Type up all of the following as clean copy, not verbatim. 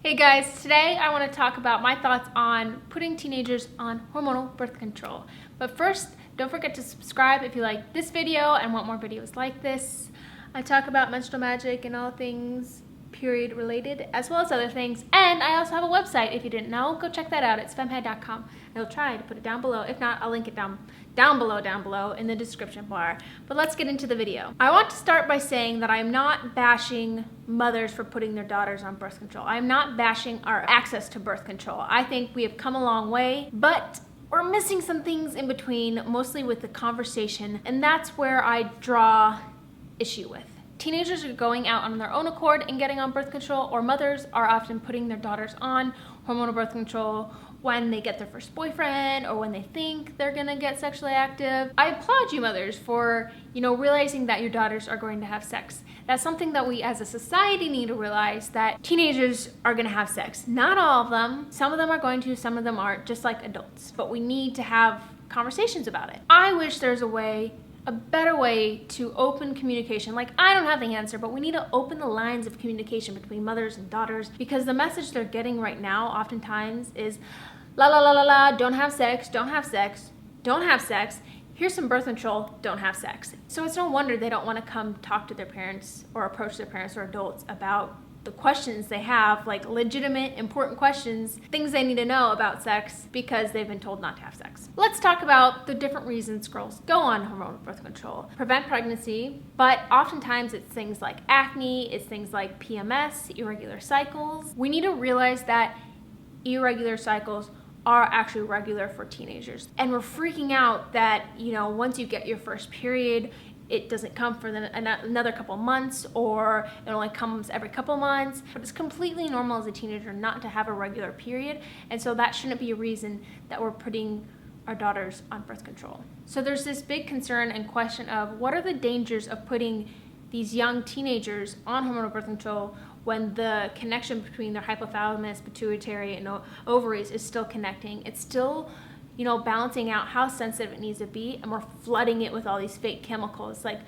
Hey guys, today I want to talk about my thoughts on putting teenagers on hormonal birth control. But first, don't forget to subscribe if you like this video and want more videos like this. I talk about menstrual magic and all things period related, as well as other things. And I also have a website. If you didn't know, go check that out. It's FemmeHead.com. I'll try to put it down below. If not, I'll link it down below in the description bar. But let's get into the video. I want to start by saying that I'm not bashing mothers for putting their daughters on birth control. I'm not bashing our access to birth control. I think we have come a long way, but we're missing some things in between, mostly with the conversation, and that's where I draw issue with. Teenagers are going out on their own accord and getting on birth control, or mothers are often putting their daughters on hormonal birth control when they get their first boyfriend or when they think they're gonna get sexually active. I applaud you mothers for, realizing that your daughters are going to have sex. That's something that we as a society need to realize, that teenagers are gonna have sex. Not all of them. Some of them are going to, some of them aren't, just like adults. But we need to have conversations about it. I wish there's a better way to open communication. Like, I don't have the answer, but we need to open the lines of communication between mothers and daughters, because the message they're getting right now oftentimes is la la la la la, don't have sex, don't have sex, don't have sex, here's some birth control, don't have sex. So it's no wonder they don't want to come talk to their parents or approach their parents or adults about the questions they have, like legitimate, important questions, things they need to know about sex, because they've been told not to have sex. Let's talk about the different reasons girls go on hormonal birth control. Prevent pregnancy, but oftentimes it's things like acne, it's things like PMS, irregular cycles. We need to realize that irregular cycles are actually regular for teenagers. And we're freaking out that, once you get your first period, it doesn't come for another couple months, or it only comes every couple months. But it's completely normal as a teenager not to have a regular period, and so that shouldn't be a reason that we're putting our daughters on birth control. So there's this big concern and question of what are the dangers of putting these young teenagers on hormonal birth control when the connection between their hypothalamus, pituitary, and ovaries is still connecting. It's still balancing out how sensitive it needs to be, and we're flooding it with all these fake chemicals. Like,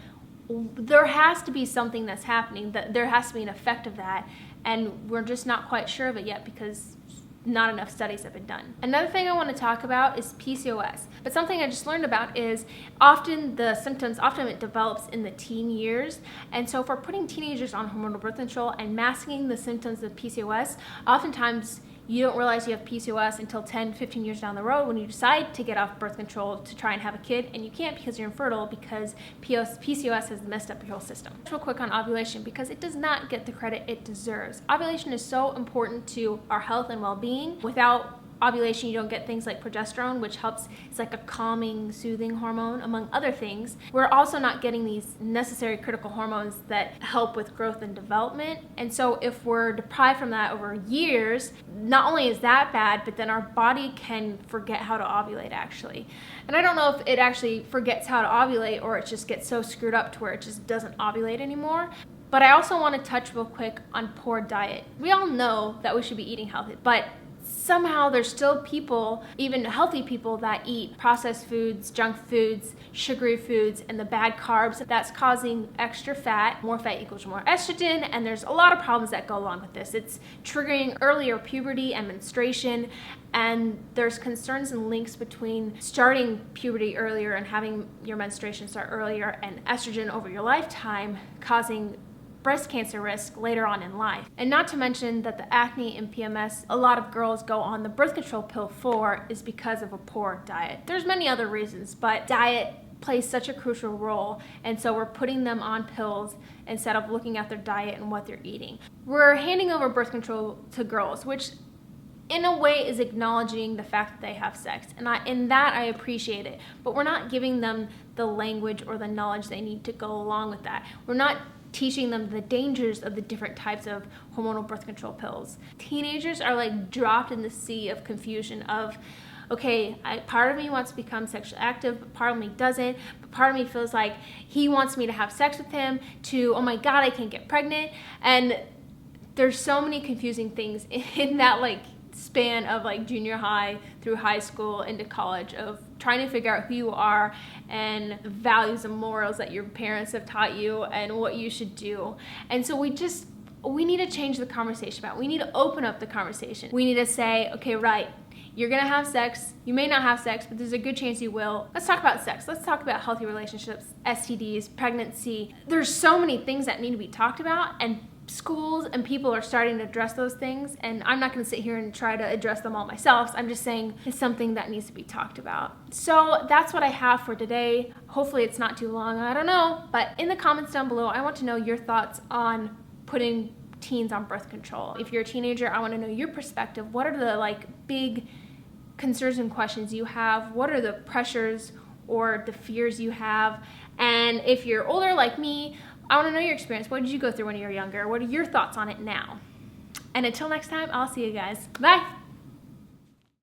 there has to be something that's happening, that there has to be an effect of that, and we're just not quite sure of it yet because not enough studies have been done. Another thing I want to talk about is PCOS, but something I just learned about is often it develops in the teen years, and so if we're putting teenagers on hormonal birth control and masking the symptoms of PCOS, oftentimes you don't realize you have PCOS until 10, 15 years down the road when you decide to get off birth control to try and have a kid, and you can't because you're infertile, because PCOS has messed up your whole system. Real quick on ovulation, because it does not get the credit it deserves. Ovulation is so important to our health and well-being. Without ovulation, you don't get things like progesterone, which helps. It's like a calming, soothing hormone, among other things. We're also not getting these necessary critical hormones that help with growth and development. And so if we're deprived from that over years, not only is that bad, but then our body can forget how to ovulate, actually. And I don't know if it actually forgets how to ovulate, or it just gets so screwed up to where it just doesn't ovulate anymore. But I also want to touch real quick on poor diet. We all know that we should be eating healthy, but somehow there's still people, even healthy people, that eat processed foods, junk foods, sugary foods, and the bad carbs. That's causing extra fat. More fat equals more estrogen, and there's a lot of problems that go along with this. It's triggering earlier puberty and menstruation, and there's concerns and links between starting puberty earlier and having your menstruation start earlier, and estrogen over your lifetime causing breast cancer risk later on in life. And not to mention that the acne and PMS a lot of girls go on the birth control pill for is because of a poor diet. There's many other reasons, but diet plays such a crucial role, and so we're putting them on pills instead of looking at their diet and what they're eating. We're handing over birth control to girls, which in a way is acknowledging the fact that they have sex, and I appreciate it, but we're not giving them the language or the knowledge they need to go along with that. We're not teaching them the dangers of the different types of hormonal birth control pills. Teenagers are like dropped in the sea of confusion of, okay, part of me wants to become sexually active, but part of me doesn't, but part of me feels like he wants me to have sex with him, to, oh my God, I can't get pregnant. And there's so many confusing things in that span of junior high through high school into college, of trying to figure out who you are and values and morals that your parents have taught you and what you should do. And so we need to change the conversation about. We need to open up the conversation. We need to say, okay, right, you're gonna have sex, you may not have sex, but there's a good chance you will. Let's talk about sex. Let's talk about healthy relationships, STDs, pregnancy. There's so many things that need to be talked about, and schools and people are starting to address those things, and I'm not gonna sit here and try to address them all myself. I'm just saying it's something that needs to be talked about. So that's what I have for today. Hopefully it's not too long, I don't know, but in the comments down below, I want to know your thoughts on putting teens on birth control. If you're a teenager, I wanna know your perspective. What are the big concerns and questions you have? What are the pressures or the fears you have? And if you're older like me, I want to know your experience. What did you go through when you were younger? What are your thoughts on it now? And until next time, I'll see you guys. Bye.